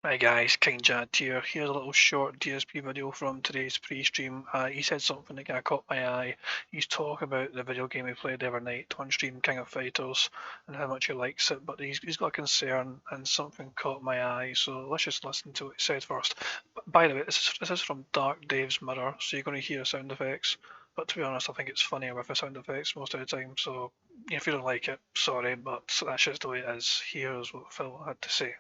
Hi guys, King Jad here. Here's a little short DSP video from today's pre-stream. He said something that kind of caught my eye. He's talking about the video game he played every night on stream, King of Fighters, and how much he likes it, but he's got a concern and something caught my eye, so let's just listen to what he said first. By the way, this is from Dark Dave's Mirror, so you're going to hear sound effects, but to be honest, I think it's funnier with the sound effects most of the time, so if you don't like it, sorry, but that's just the way it is. Here's what Phil had to say.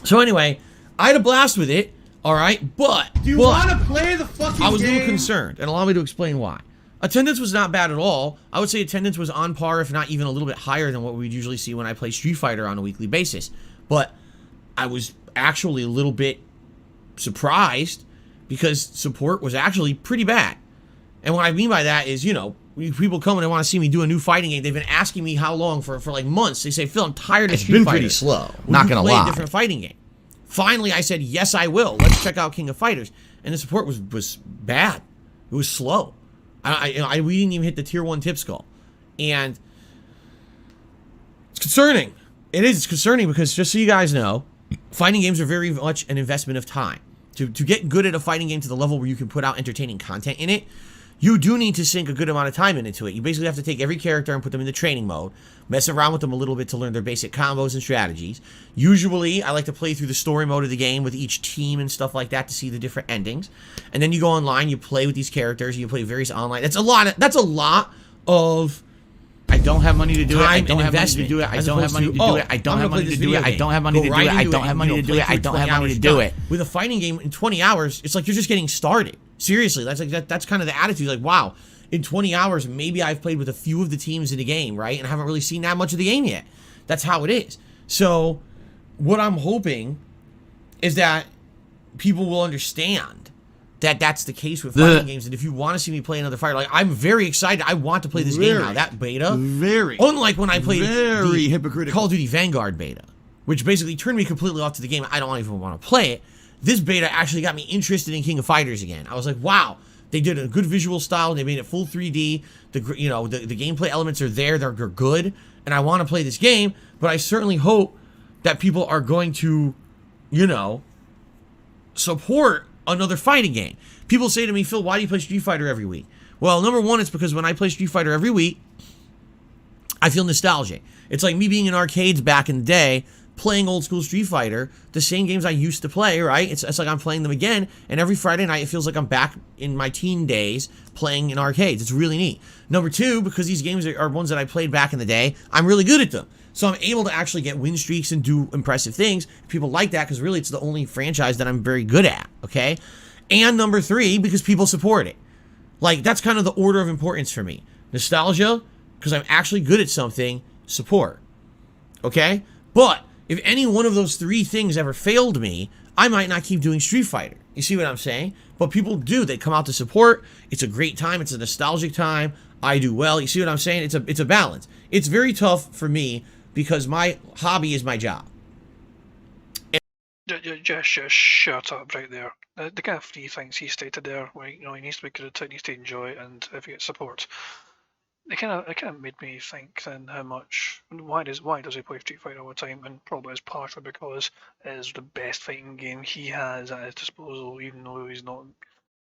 So anyway, I had a blast with it, all right, but Do you want to play the fucking game? I was a little concerned, and allow me to explain why. Attendance was not bad at all. I would say attendance was on par, if not even a little bit higher than what we'd usually see when I play Street Fighter on a weekly basis. But I was actually a little bit surprised because support was actually pretty bad. And what I mean by that is, you know, people come and they want to see me do a new fighting game. They've been asking me how long for like months. They say, Phil, I'm tired of Street Fighter. It's been pretty slow. Would Not you gonna play lie. a different fighting game? Finally, I said, yes, I will. Let's check out King of Fighters. And the support was bad. It was slow. We didn't even hit the tier 1 tip skull. And it's concerning. It's concerning because, just so you guys know, fighting games are very much an investment of time. To get good at a fighting game to the level where you can put out entertaining content in it, you do need to sink a good amount of time into it. You basically have to take every character and put them into training mode, mess around with them a little bit to learn their basic combos and strategies. Usually, I like to play through the story mode of the game with each team and stuff like that to see the different endings. And then you go online, you play with these characters, you play various online. That's a lot of I don't have money to do it. I time don't and have money to investment, do it. I as don't have opposed money to, to do it. I don't I'm have gonna play money to this do video it. I game. don't have money Go to do right it. I into don't have money to do it. I don't have money to do it. With a fighting game in 20 hours, it's like you're just getting started. Seriously, that's kind of the attitude. Like, wow, in 20 hours, maybe I've played with a few of the teams in the game, right? And I haven't really seen that much of the game yet. That's how it is. So, what I'm hoping is that people will understand that that's the case with fighting games. And if you want to see me play another fighter, like, I'm very excited. I want to play this game now. That beta, unlike when I played the hypocritical Call of Duty Vanguard beta, which basically turned me completely off to the game. I don't even want to play it. This beta actually got me interested in King of Fighters again. I was like, wow, they did a good visual style. They made it full 3D. The gameplay elements are there. They're good, and I want to play this game. But I certainly hope that people are going to, support another fighting game. People say to me, Phil, why do you play Street Fighter every week? Well, number one, it's because when I play Street Fighter every week, I feel nostalgic. It's like me being in arcades back in the day, playing old school Street Fighter, the same games I used to play, right? It's like I'm playing them again, and every Friday night it feels like I'm back in my teen days playing in arcades. It's really neat. Number two, because these games are ones that I played back in the day, I'm really good at them. So I'm able to actually get win streaks and do impressive things. People like that because really it's the only franchise that I'm very good at, okay? And number three, because people support it. Like, that's kind of the order of importance for me. Nostalgia, because I'm actually good at something. Support. Okay? But if any one of those three things ever failed me, I might not keep doing Street Fighter. You see what I'm saying? But people do. They come out to support. It's a great time. It's a nostalgic time. I do well. You see what I'm saying? It's a balance. It's very tough for me because my hobby is my job. Just shut up right there. The kind of three things he stated there, where he needs to be good at it, he needs to enjoy it, and if he gets support, it kind of made me think then why does he play Street Fighter all the time, and probably is partially because it is the best fighting game he has at his disposal, even though he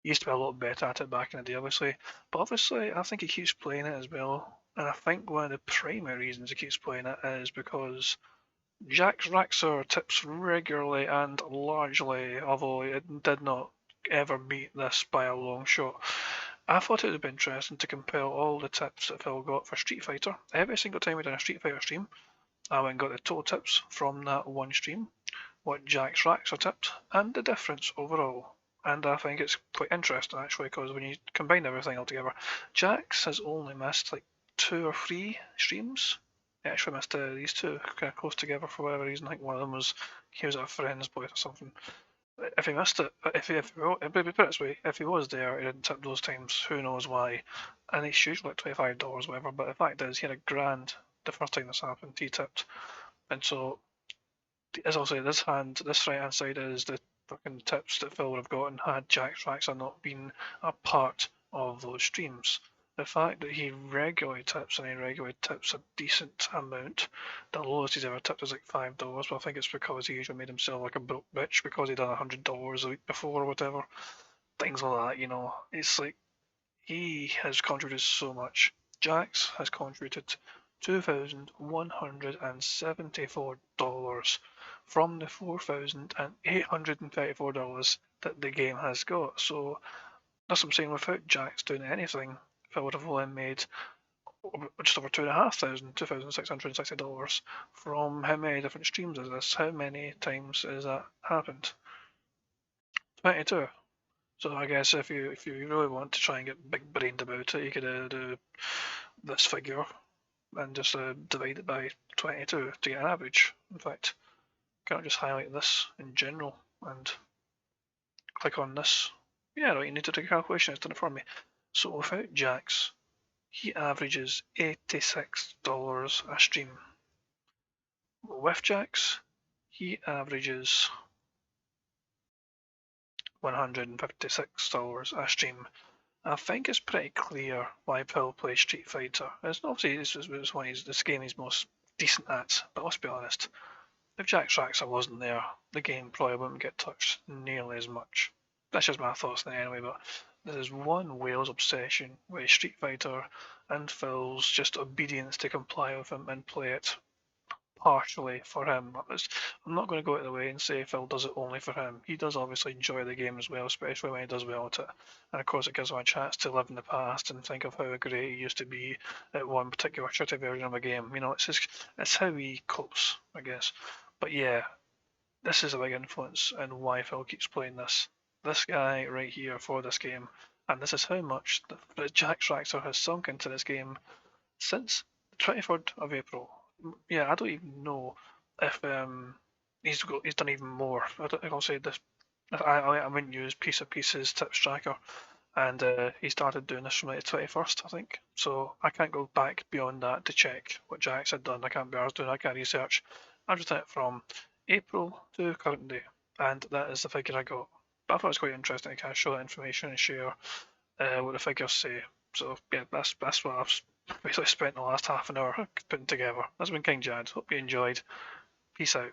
used to be a lot better at it back in the day, obviously. But obviously, I think he keeps playing it as well, and I think one of the primary reasons he keeps playing it is because Jaxx Raxor tips regularly and largely, although it did not ever beat this by a long shot. I thought it would be interesting to compare all the tips that Phil got for Street Fighter. Every single time we did a Street Fighter stream, I went and got the total tips from that one stream, what Jaxx Raxor tipped, and the difference overall. And I think it's quite interesting actually, because when you combine everything all together, Jaxx has only missed like 2 or 3 streams. He actually missed these two kind of close together for whatever reason. I think one of them was he was at a friend's place or something. If he missed it, if he put it this way, if he was there, he didn't tip those times. Who knows why? And it's usually like $25, whatever. But the fact is, he had a grand the first time this happened. He tipped, and so as I'll say, this right hand side is the fucking tips that Phil would have gotten had Jaxx Raxor not been a part of those streams. the fact that he regularly tips and he regularly tips a decent amount. The lowest he's ever tipped is like $5, but I think it's because he usually made himself like a broke bitch because he'd done $100 a week before or whatever. Things like that, you know. It's like he has contributed so much. Jaxx has contributed $2,174 from the $4,834 that the game has got. So that's what I'm saying. Without Jaxx doing anything, I would have only made just over $2,660 from how many different streams is this? How many times has that happened? 22. So I guess if you really want to try and get big brained about it, you could do this figure and just divide it by 22 to get an average. In fact, can't just highlight this in general and click on this. Yeah, no, you need to do a calculation. It's done it for me. So without Jaxx, he averages $86 a stream. With Jaxx, he averages $156 a stream. I think it's pretty clear why Phil plays Street Fighter. It's obviously this one this game he's most decent at, but let's be honest. If Jaxx Raxor wasn't there, the game probably wouldn't get touched nearly as much. That's just my thoughts there anyway, but there's one Wales obsession with Street Fighter and Phil's just obedience to comply with him and play it partially for him. I'm not going to go out of the way and say Phil does it only for him. He does obviously enjoy the game as well, especially when he does well at it. And of course, it gives him a chance to live in the past and think of how great he used to be at one particular shitty version of a game. You know, it's how he copes, I guess. But yeah, this is a big influence and why Phil keeps playing this. This guy right here for this game, and this is how much that Jaxx Raxor has sunk into this game since the 23rd of April. Yeah, I don't even know if he's done even more. I don't think I'll say this. I wouldn't use Piece of Pieces tips tracker, and he started doing this from like the 21st, I think. So I can't go back beyond that to check what Jaxx had done. I can't be arsed doing. I can't research. I've just done it from April to current day, and that is the figure I got. But I thought it was quite interesting to kind of show that information and share what the figures say. So yeah, that's what I've basically spent the last half an hour putting together. That's been King Jad. Hope you enjoyed. Peace out.